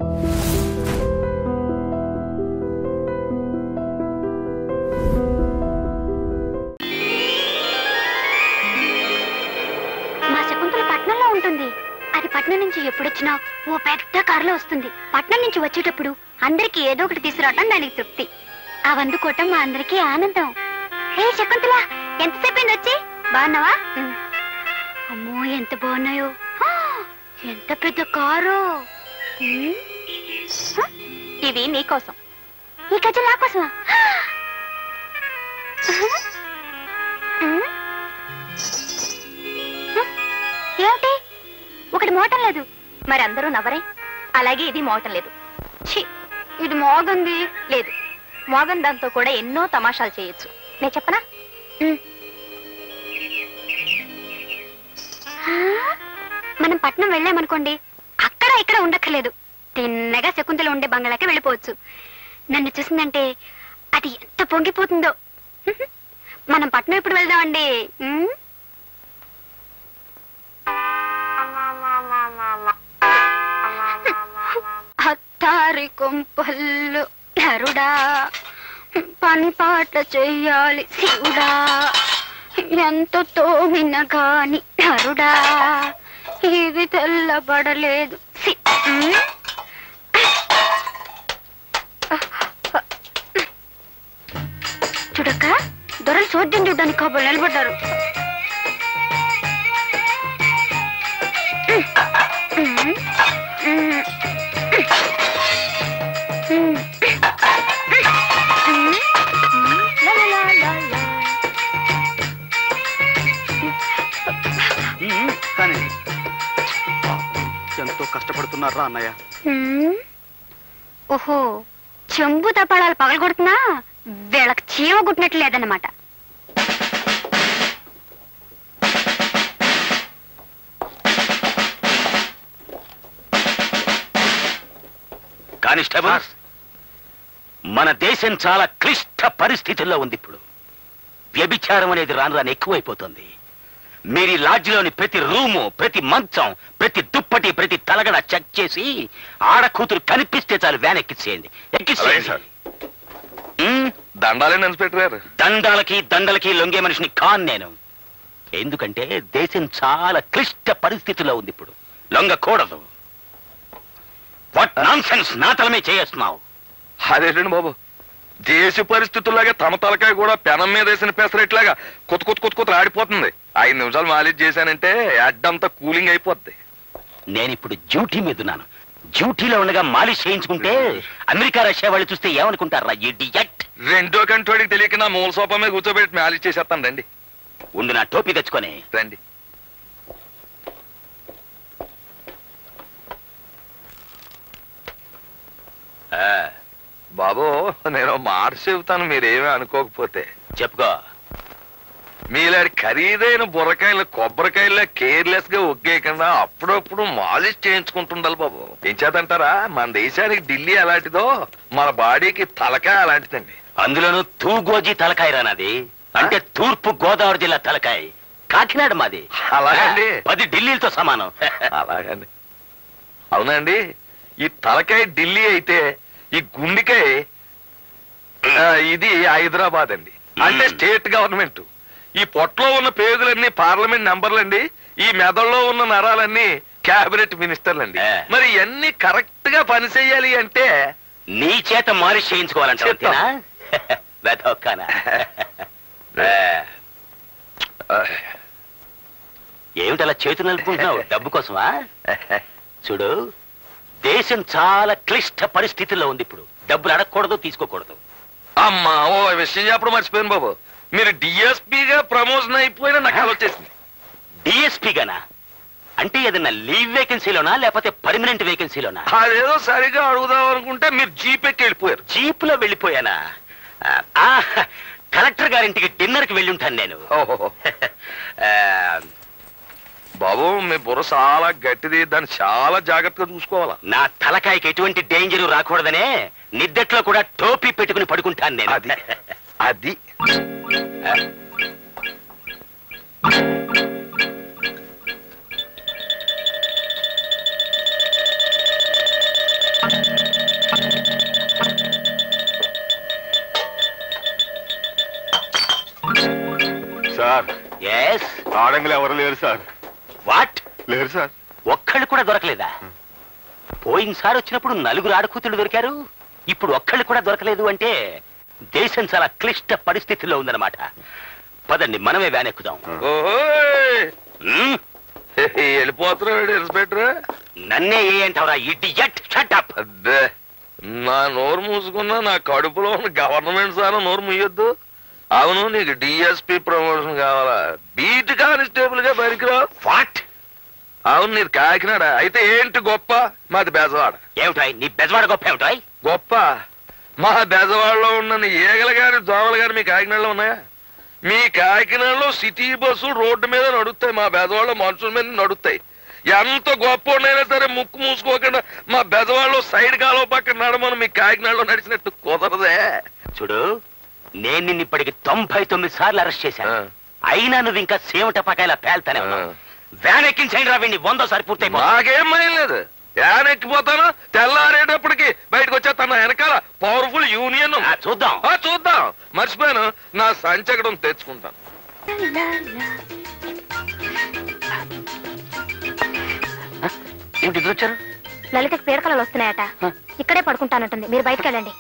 మా శకుంతల పట్నంలో ఉంటుంది. అది పట్నం నుంచి ఎప్పుడొచ్చినా ఓ పెద్ద కారులో వస్తుంది. పట్నం నుంచి వచ్చేటప్పుడు అందరికి ఏదో ఒకటి తీసుకురావటం దానికి తృప్తి. అవందుకోవటం మా అందరికీ ఆనందం. హే శకుంతల, ఎంతసేపు అయింది వచ్చి? బాగున్నావా? అమ్మో ఎంత బాగున్నాయో, ఎంత పెద్ద కారు. ఇవి నీకోసం. ఈ గజం నా కోసమా? ఏమిటి ఒకటి మోటం లేదు? మరి అందరూ నవ్వరే, అలాగే ఇది మోగటం లేదు. ఛీ, ఇది మోగుంది. లేదు, మోగన్ దాంతో కూడా ఎన్నో తమాషాలు చేయొచ్చు. నేను చెప్పనా? మనం పట్నం వెళ్ళామనుకోండి, అక్కడ ఇక్కడ ఉండక్కర్లేదు. తిన్నగా శకుంతల ఉండే బంగ్లాకి వెళ్ళిపోవచ్చు. నన్ను చూసిందంటే అది ఎంత పొంగిపోతుందో. మనం పట్నం ఎప్పుడు వెళ్దామండి? అత్తారి కొంపల్లు నరుడా, పని పాట చెయ్యాలి శివుడా, ఎంత తోమిన గాని నరుడా, ఇది తెల్లబడలేదు. చూడక్క, దొరలు చూద్దాం చూడ్డానికి కాబోలు నిలబడ్డారు. ఎంతో కష్టపడుతున్నారా అన్నయ్య? ఓహో, చెంబు తపాళాలు పగలగొడుతున్నా వీళ్ళకి చీమ గుట్టినట్లు లేదన్నమాట. కానిస్టేబుల్, మన దేశం చాలా క్లిష్ట పరిస్థితుల్లో ఉంది. ఇప్పుడు వ్యభిచారం అనేది రాను రాను ఎక్కువైపోతుంది. మీరు లాడ్జిలోని ప్రతి రూము, ప్రతి మంచం, ప్రతి దుప్పటి, ప్రతి తలగడ చెక్ చేసి ఆడ కూతురు కనిపిస్తే చాలు వ్యాన్ ఎక్కించేయండి. దండాలకి దండలకి లొంగే మనిషిని కాన్ నేను. ఎందుకంటే దేశం చాలా క్లిష్ట పరిస్థితుల్లో ఉంది. ఇప్పుడు లొంగకూడదు. వాట్ నాన్సెన్స్ నా తలమే చేస్తున్నావు? అదేంటండి బాబు, దేశ పరిస్థితుల్లాగా తమ తలకాయ కూడా పెనం మీద వేసిన పెసరెట్లాగా కొత్త కొత్త కొత్త కొత్త ఆడిపోతుంది. 5 నిమిషాలు మాలిష్ చేశానంటే అడ్డంతా కూలింగ్ అయిపోద్ది. నేను ఇప్పుడు డ్యూటీ మీద ఉన్నాను. డ్యూటీలో ఉండగా మాలిష్ చేయించుకుంటే అమెరికా రష్యా వాళ్ళు చూస్తే ఏమనుకుంటారా? ఇడియట్. రెండో కంటోడికి తెలియక నా మూల సోఫా మీద కూర్చోబెట్టి మాలిష్ చేసేస్తాను. రండి. ఉండు, నా టోపీ తెచ్చుకొని రండి. బాబు, నేను మాట చెబుతాను, మీరేమీ అనుకోకపోతే. చెప్పుకో. మీలాంటి ఖరీదైన బుర్రకాయలు కొబ్బరికాయల్లో కేర్లెస్ గా ఒగ్గేయకుండా అప్పుడప్పుడు మాలిష్ చేయించుకుంటుండాలి బాబు. ఏం చేద్దంటారా, మన దేశానికి ఢిల్లీ అలాంటిదో మన బాడీకి తలకాయ అలాంటిదండి. అందులోనూ తూగోజీ తలకాయ రానది. అంటే తూర్పు గోదావరి జిల్లా తలకాయ. కాకినాడ మాది. అలాగండి. 10 ఢిల్లీలతో సమానం. అలాగండి. అవునండి, ఈ తలకాయ ఢిల్లీ అయితే ఈ గుండెకాయ ఇది హైదరాబాద్ అండి. అంటే స్టేట్ గవర్నమెంట్. ఈ పొట్టలో ఉన్న పేగులన్నీ పార్లమెంట్ మెంబర్లండి. ఈ మెదడులో ఉన్న నరాలన్నీ క్యాబినెట్ మినిస్టర్లండి. మరి ఇవన్నీ కరెక్ట్ గా పని చెయ్యాలి అంటే నీ చేత మాలిష్ చేయించుకోవాలంటే ఏమిటలా చేతులు నలుపుకుంటున్నావు? డబ్బు కోసమా? చూడు, దేశం చాలా క్లిష్ట పరిస్థితుల్లో ఉంది. ఇప్పుడు డబ్బులు అడగకూడదు, తీసుకోకూడదు. అమ్మా, ఓ విషయం చెప్పడం మర్చిపోయాను బాబు. మీరు డిఎస్పీగా ప్రమోషన్ అయిపోయినా నాకు వచ్చేసింది. డిఎస్పీగానా? అంటే ఏదన్నా లీవ్ వేకెన్సీలోనా లేకపోతే పర్మనెంట్ వేకెన్సీలోనా? అదేదో సరిగా అడుగుదాం అనుకుంటే మీరు జీప్ ఎక్కి వెళ్ళిపోయారు. జీప్ లో వెళ్ళిపోయానా? కలెక్టర్ గారింటికి డిన్నర్ కి వెళ్ళి ఉంటాను నేను. బాబు, మీ బుర్ర చాలా గట్టిది, దాన్ని చాలా జాగ్రత్తగా చూసుకోవాలా. నా తలకాయకి ఎటువంటి డేంజర్ రాకూడదనే నిద్దట్లో కూడా టోపీ పెట్టుకుని పడుకుంటాను నేను. అది అది సార్ ఎస్ ఆడంగులు ఎవరు లేరు సార్. వాట్? లేరు సార్. ఒక్కళ్ళు కూడా దొరకలేదా? పోయినసారి వచ్చినప్పుడు 4 ఆడకూతులు దొరికారు, ఇప్పుడు ఒక్కళ్ళు కూడా దొరకలేదు అంటే దేశం చాలా క్లిష్ట పరిస్థితుల్లో ఉందన్నమాట. పదండి, మనమే వ్యాన్ ఎక్కుదాం. ఓహోయ్! ఉమ్, వెళ్ళిపోతున్నాడు ఇన్స్పెక్టర్. నన్నే ఏ అంటావురా ఇడియట్? Shut up. అబ్బే, నా నోరు మూసుకున్నా నా కడుపులో ఉన్న గవర్నమెంట్ సార్ నోరు మూయొద్దు. అవును, నీకు డిఎస్పి ప్రమోషన్ కావాలా? బీట్ కానిస్టేబుల్ గా పనికిరావు. వాట్? అవును, నీది కాకినాడ. అయితే ఏంటి గొప్ప? మాది బెజవాడ. ఏమిటాయ్ నీ బెజవాడ గొప్ప ఏమిటాయ్? గొప్ప మా బెజవాడలో ఉన్న ఏగలు గాని దోమలు గాని మీ కాకినాడలో ఉన్నాయా? మీ కాకినాడలో సిటీ బస్సులు రోడ్డు మీద నడుస్తాయి, మా బెజవాడలో మనుషుల మీద నడుస్తాయి. ఎంత గొప్ప ఉన్నాయినా సరే ముక్కు మూసుకోకుండా మా బెజవాడలో సైడ్ కాలువ పక్కన నడమని మీ కాకినాడలో నడిచినట్టు కుదరదే. చూడు, నేను నిన్ను ఇప్పటికి 99 సార్లు అరెస్ట్ చేశాను, ఆ. అయినా నువ్వు ఇంకా సేవట పకాయలా పేల్తానే ఉన్నావు. వ్యాన్ ఎక్కించండి రా వీడిని, 100సారి పూర్తయిపో. నాకేం భయం లేదు. యాన్ ఎక్కిపోతాను, తెల్లారేటప్పటికి బయటకు వచ్చేస్తాను. వెనకాల పవర్ఫుల్ యూనియన్ చూద్దాం. చూద్దాం. మర్చిపోయాను, నా సంచకడం తెచ్చుకుంటాను. ఏమిటి ఇద్దరు వచ్చారు? లలితకి పీడకలలు వస్తున్నాయట, ఇక్కడే పడుకుంటానంటుంది. మీరు బయటకు వెళ్ళండి.